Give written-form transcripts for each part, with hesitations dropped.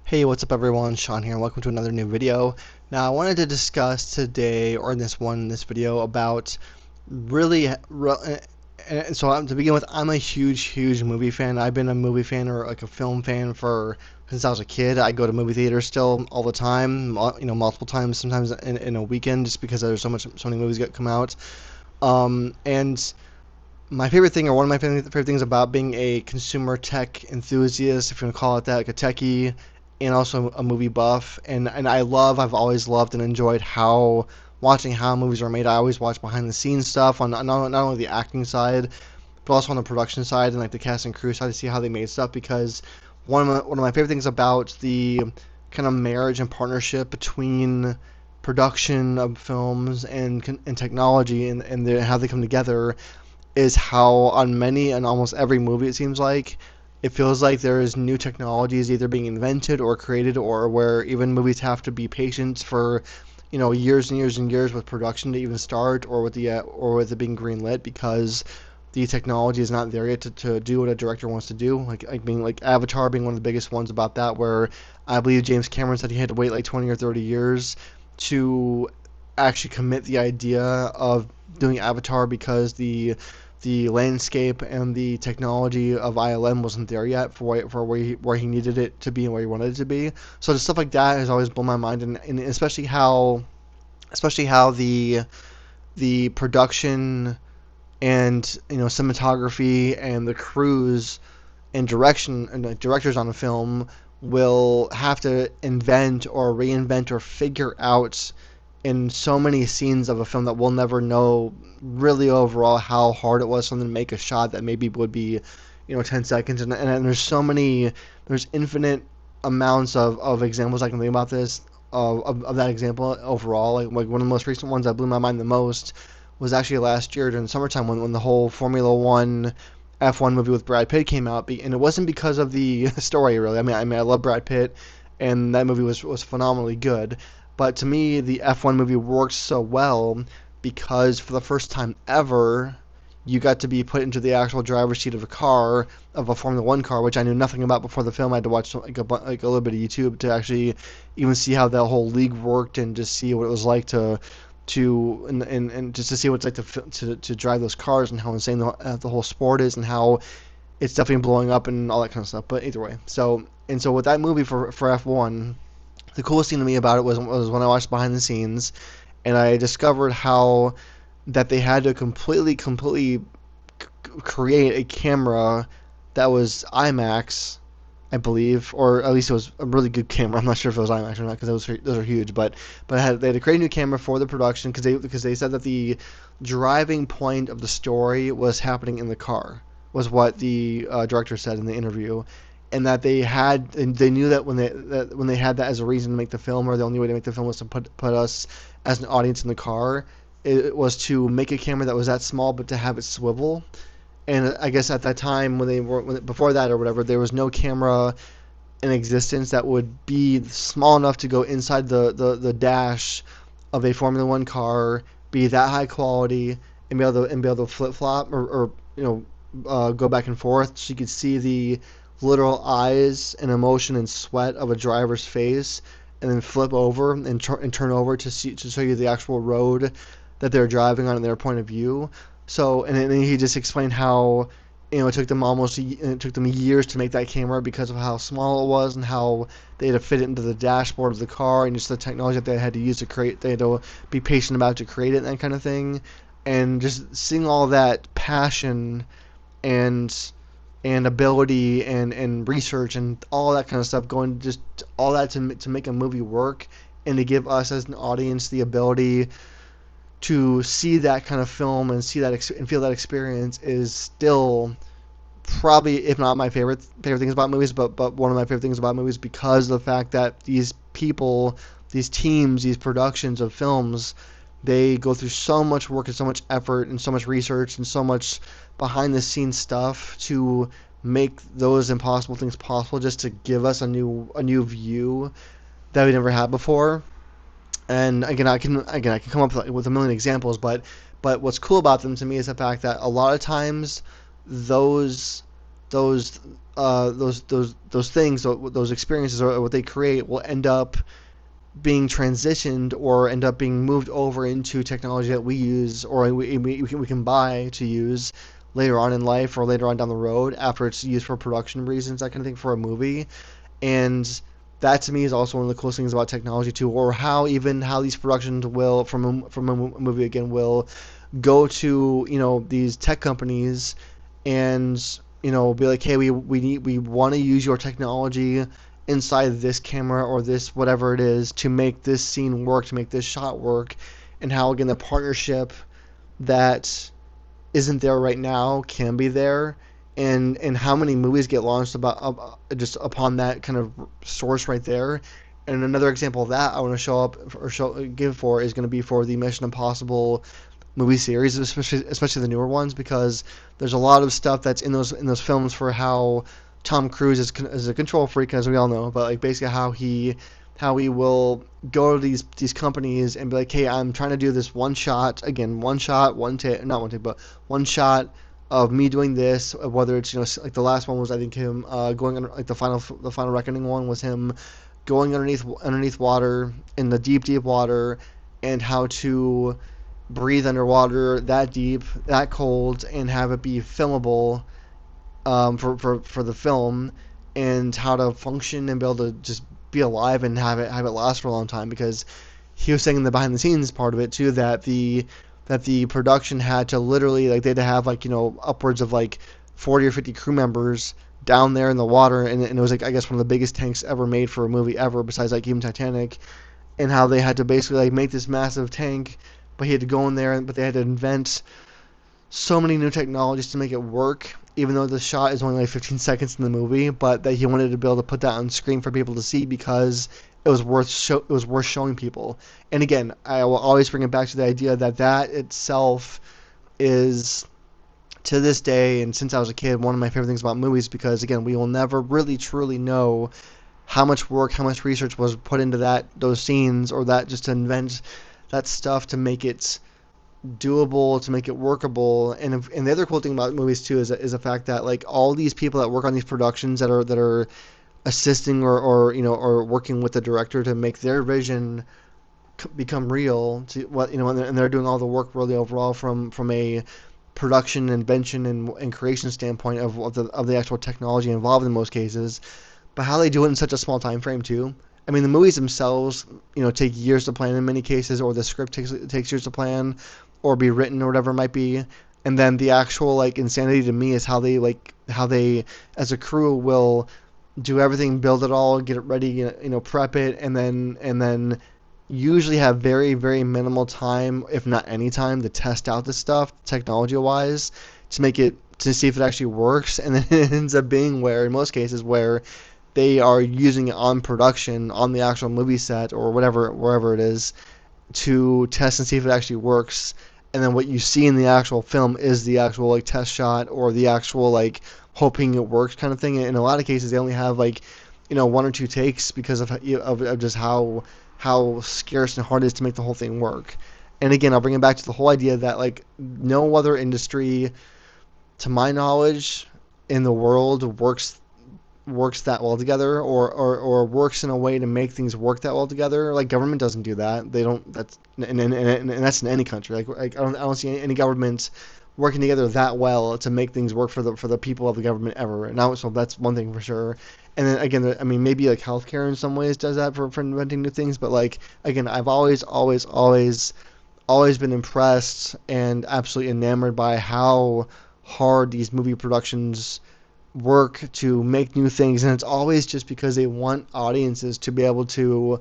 Hey, what's up everyone? Sean here, and welcome to another new video. Now, I wanted to discuss today, or in this video, about really, and so to begin with, I'm a huge movie fan. I've been a movie fan or like a film fan since I was a kid. I go to movie theaters still all the time, multiple times, sometimes in a weekend, just because there's so many movies that come out. And my favorite thing, or one of my favorite things about being a consumer tech enthusiast, if you want to call it that, like a techie, and also a movie buff, and I've always loved and enjoyed watching how movies are made. I always watch behind the scenes stuff on not only the acting side, but also on the production side and like the cast and crew side to see how they made stuff. Because one of my favorite things about the kind of marriage and partnership between production of films and technology and how they come together is how on many and almost every movie it seems like it feels like there's new technologies either being invented or created, or where even movies have to be patient for years and years and years with production to even start, or with it being greenlit because the technology is not there yet to do what a director wants to do, like being like Avatar being one of the biggest ones about that, where I believe James Cameron said he had to wait like 20 or 30 years to actually commit the idea of doing Avatar because the landscape and the technology of ILM wasn't there yet for where he needed it to be and where he wanted it to be. So the stuff like that has always blown my mind, and especially how the production and cinematography and the crews and direction and the directors on the film will have to invent or reinvent or figure out in so many scenes of a film that we'll never know really overall how hard it was for them to make a shot that maybe would be 10 seconds, and there's infinite amounts of examples I can think about this of that example overall. Like one of the most recent ones that blew my mind the most was actually last year during the summertime when the whole Formula One F1 movie with Brad Pitt came out, and it wasn't because of the story really. I love Brad Pitt, and that movie was phenomenally good. But to me, the F1 movie works so well because for the first time ever, you got to be put into the actual driver's seat of a Formula One car, which I knew nothing about before the film. I had to watch like a little bit of YouTube to actually even see how the whole league worked and just see what it was like and just to see what it's like to drive those cars and how insane the whole sport is and how it's definitely blowing up and all that kind of stuff. But either way, so with that movie for F1, the coolest thing to me about it was when I watched behind the scenes, and I discovered how that they had to completely create a camera that was IMAX, I believe, or at least it was a really good camera. I'm not sure if it was IMAX or not because those are huge, but they had to create a new camera for the production because they said that the driving point of the story was happening in the car, was what the director said in the interview, and that they knew that when they had that as a reason to make the film, or the only way to make the film was to put us as an audience in the car, it was to make a camera that was that small but to have it swivel. And I guess at that time before that or whatever, there was no camera in existence that would be small enough to go inside the dash of a Formula One car, be that high quality, and be able to flip flop or go back and forth, so you could see the literal eyes and emotion and sweat of a driver's face, and then flip over and turn over to show you the actual road that they're driving on in their point of view. So, and then he just explained how it took them years to make that camera because of how small it was and how they had to fit it into the dashboard of the car, and just the technology that they had to use to create. They had to be patient about to create it and that kind of thing. And just seeing all that passion and ability and research and all that kind of stuff going, just all that to make a movie work, and to give us as an audience the ability to see that kind of film and see that and feel that experience is still probably, if not my favorite things about movies, but one of my favorite things about movies, because of the fact that these people, these teams, these productions of films, they go through so much work and so much effort and so much research and so much behind the scenes stuff to make those impossible things possible, just to give us a new view that we never had before. And again I can come up with a million examples, but what's cool about them to me is the fact that a lot of times those those those things, those experiences, or what they create will end up being transitioned or end up being moved over into technology that we use or we can buy to use later on in life or later on down the road after it's used for production reasons, that kind of thing, for a movie. And that to me is also one of the coolest things about technology too, or how these productions will from a movie again will go to these tech companies and be like, hey, we want to use your technology inside this camera or this whatever it is to make this scene work, to make this shot work, and how again the partnership that isn't there right now can be there, and how many movies get launched about just upon that kind of source right there. And another example of that I want to show up or give for is going to be for the Mission Impossible movie series, especially the newer ones, because there's a lot of stuff that's in those films for how Tom Cruise is a control freak, as we all know, but like basically how he will go to these companies and be like, hey, I'm trying to do this one shot, again, one shot, one take, not one take, but one shot of me doing this, whether it's like the last one was I think him going under, like the final reckoning one was him going underneath water in the deep water, and how to breathe underwater that deep, that cold, and have it be filmable, for the film, and how to function and be able to just be alive and have it last for a long time. Because he was saying in the behind the scenes part of it too that the production had to literally, like, they had to have like upwards of like 40 or 50 crew members down there in the water, and it was like, I guess, one of the biggest tanks ever made for a movie ever, besides like even Titanic. And how they had to basically like make this massive tank, but he had to go in there, but they had to invent so many new technologies to make it work, even though the shot is only like 15 seconds in the movie, but that he wanted to be able to put that on screen for people to see because it was worth showing people. And again, I will always bring it back to the idea that itself is, to this day and since I was a kid, one of my favorite things about movies, because again, we will never really truly know how much work, how much research was put into those scenes, or that just to invent that stuff to make it doable, to make it workable. And the other cool thing about movies too is the fact that like all these people that work on these productions that are assisting or working with the director to make their vision become real, to what and they're doing all the work really overall from a production, invention, and creation standpoint of the actual technology involved in most cases, but how they do it in such a small time frame too. I mean, the movies themselves, take years to plan in many cases, or the script takes years to plan, or be written, or whatever it might be. And then the actual like insanity to me is how they as a crew will do everything, build it all, get it ready, prep it, and then usually have very very minimal time, if not any time, to test out this stuff technology wise, to see if it actually works. And then it ends up being where, in most cases, where they are using it on production, on the actual movie set or whatever, wherever it is, to test and see if it actually works. And then what you see in the actual film is the actual like test shot, or the actual like hoping it works kind of thing. And in a lot of cases, they only have like one or two takes because of just how scarce and hard it is to make the whole thing work. And again, I'll bring it back to the whole idea that like no other industry, to my knowledge, in the world works that well together, or works in a way to make things work that well together. Like government doesn't do that. They don't. That's and that's in any country. Like I don't see any government working together that well to make things work for the people of the government ever. And now, so that's one thing for sure. And then again, I mean, maybe like healthcare in some ways does that for inventing new things. But like again, I've always been impressed and absolutely enamored by how hard these movie productions work to make new things. And it's always just because they want audiences to be able to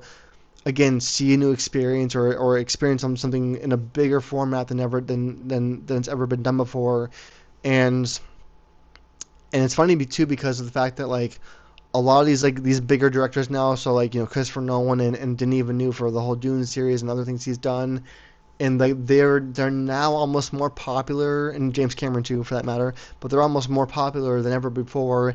again see a new experience, or experience something in a bigger format than it's ever been done before. And and it's funny too, because of the fact that like a lot of these bigger directors now, so like Christopher Nolan and Denis Villeneuve for the whole Dune series and other things he's done, and like they're now almost more popular, and James Cameron too for that matter, but they're almost more popular than ever before,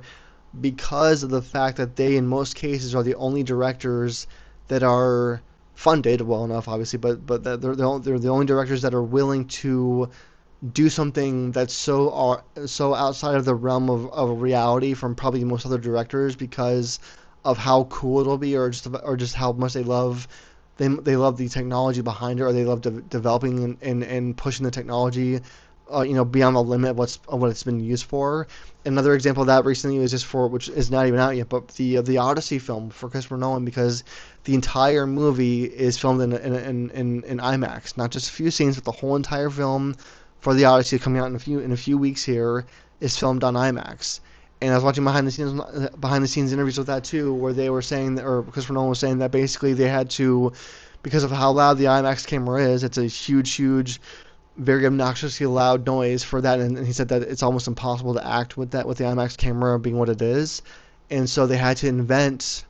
because of the fact that they in most cases are the only directors that are funded well enough, obviously, but that they're the only directors that are willing to do something that's so outside of the realm of reality from probably most other directors because of how cool it'll be, or just how much they love the technology behind it, or they love developing and pushing the technology, beyond the limit of what it's been used for. Another example of that recently was just for, which is not even out yet, but the Odyssey film for Christopher Nolan, because the entire movie is filmed in IMAX, not just a few scenes, but the whole entire film for the Odyssey coming out in a few weeks here is filmed on IMAX. And I was watching behind the scenes interviews with that too, where they were saying that, or Christopher Nolan was saying that basically they had to, because of how loud the IMAX camera is, it's a huge, very obnoxiously loud noise for that, and he said that it's almost impossible to act with that, with the IMAX camera being what it is, and so they had to invent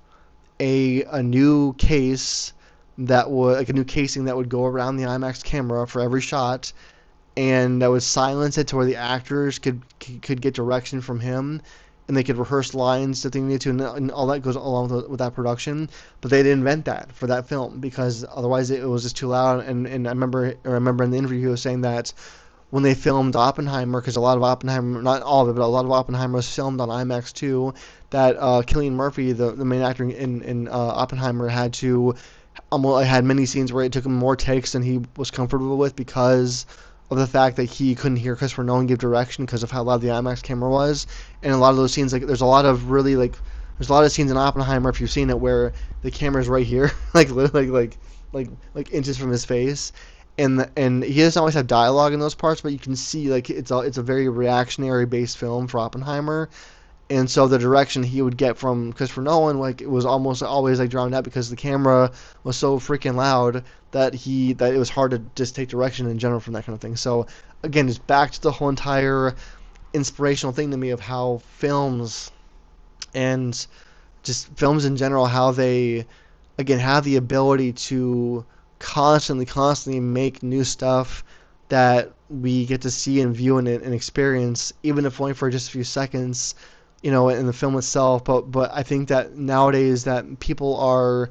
a new case that would, like, a new casing that would go around the IMAX camera for every shot, and that would silence it to where the actors could get direction from him, and they could rehearse lines that they needed to, and all that goes along with that production. But they didn't invent that for that film because otherwise it was just too loud. And I remember in the interview he was saying that when they filmed Oppenheimer, because a lot of Oppenheimer, not all of it, but a lot of Oppenheimer was filmed on IMAX too, that Cillian Murphy, the main actor in Oppenheimer, had many scenes where it took him more takes than he was comfortable with because of the fact that he couldn't hear Christopher Nolan give direction because of how loud the IMAX camera was. And a lot of those scenes, like, there's a lot of scenes in Oppenheimer, if you've seen it, where the camera's right here, like inches from his face, and he doesn't always have dialogue in those parts, but you can see, like, it's a very reactionary based film for Oppenheimer. And so the direction he would get from Christopher Nolan, like, it was almost always like drowned out because the camera was so freaking loud that it was hard to just take direction in general from that kind of thing. So again, just back to the whole entire inspirational thing to me of how films, and just films in general, how they again have the ability to constantly make new stuff that we get to see and view and experience, even if only for just a few seconds, in the film itself. But I think that nowadays that people are,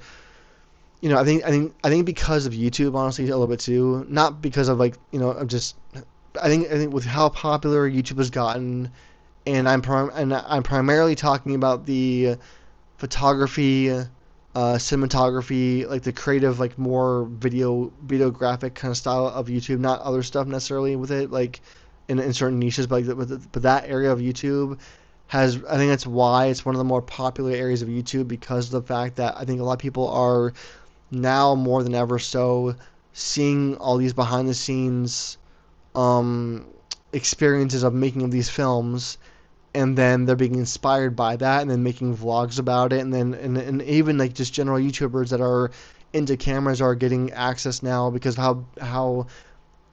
I think because of YouTube, honestly, a little bit too, not because of, like, of just, I think with how popular YouTube has gotten, and I'm primarily talking about the photography, cinematography, like the creative, like more videographic kind of style of YouTube, not other stuff necessarily with it, like in certain niches, but that area of YouTube I think that's why it's one of the more popular areas of YouTube, because of the fact that I think a lot of people are now more than ever so seeing all these behind the scenes um, experiences of making of these films, and then they're being inspired by that, and then making vlogs about it, and even like just general YouTubers that are into cameras are getting access now because of how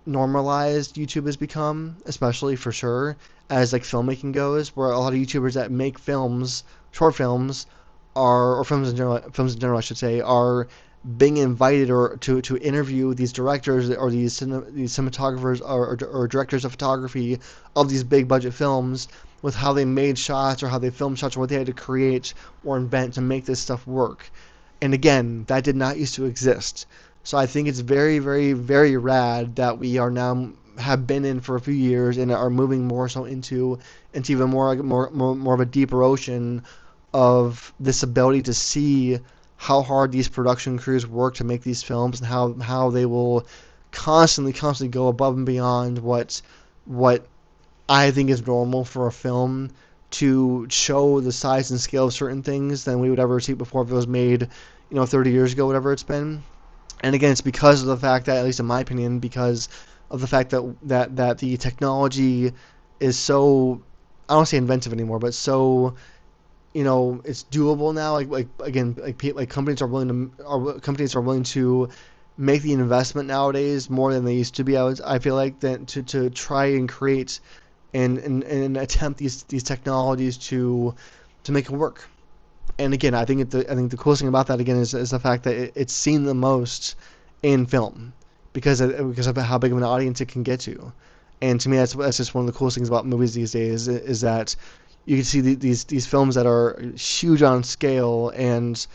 normalized YouTube has become, especially for sure as like filmmaking goes, where a lot of YouTubers that make films, short films, or films in general, I should say, are being invited or to interview these directors or these cinematographers or directors of photography of these big budget films, with how they made shots or how they filmed shots or what they had to create or invent to make this stuff work. And again, that did not used to exist. So I think it's very, very, very rad that we are now have been in for a few years and are moving more so into even more of a deeper ocean of this ability to see how hard these production crews work to make these films, and how they will constantly go above and beyond what I think is normal for a film to show the size and scale of certain things than we would ever see before if it was made, 30 years ago, whatever it's been. And again, it's because of the fact that, at least in my opinion, because of the fact that the technology is so, I don't want to say inventive anymore, but so, it's doable now. Like again, like companies are willing to make the investment nowadays more than they used to be. I feel like that to try and create and attempt these technologies to make it work. And again, I think the coolest thing about that again is the fact that it's seen the most in film because of how big of an audience it can get to. And to me, that's just one of the coolest things about movies these days is that you can see these films that are huge on scale and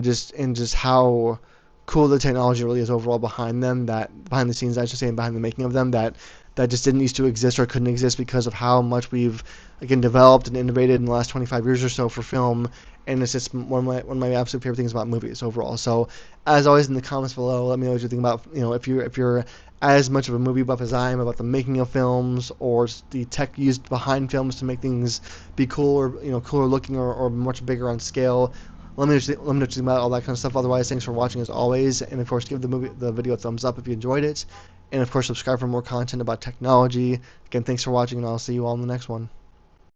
just how cool the technology really is overall behind them, that behind the scenes, I should say, and behind the making of them, that that just didn't used to exist or couldn't exist because of how much we've again developed and innovated in the last 25 years or so for film. And it's just one of my absolute favorite things about movies overall. So, as always, in the comments below, let me know what you think about, if you're as much of a movie buff as I am about the making of films or the tech used behind films to make things be cooler, cooler looking or much bigger on scale. Let me know what you think about all that kind of stuff. Otherwise, thanks for watching as always, and of course, give the video a thumbs up if you enjoyed it, and of course, subscribe for more content about technology. Again, thanks for watching, and I'll see you all in the next one.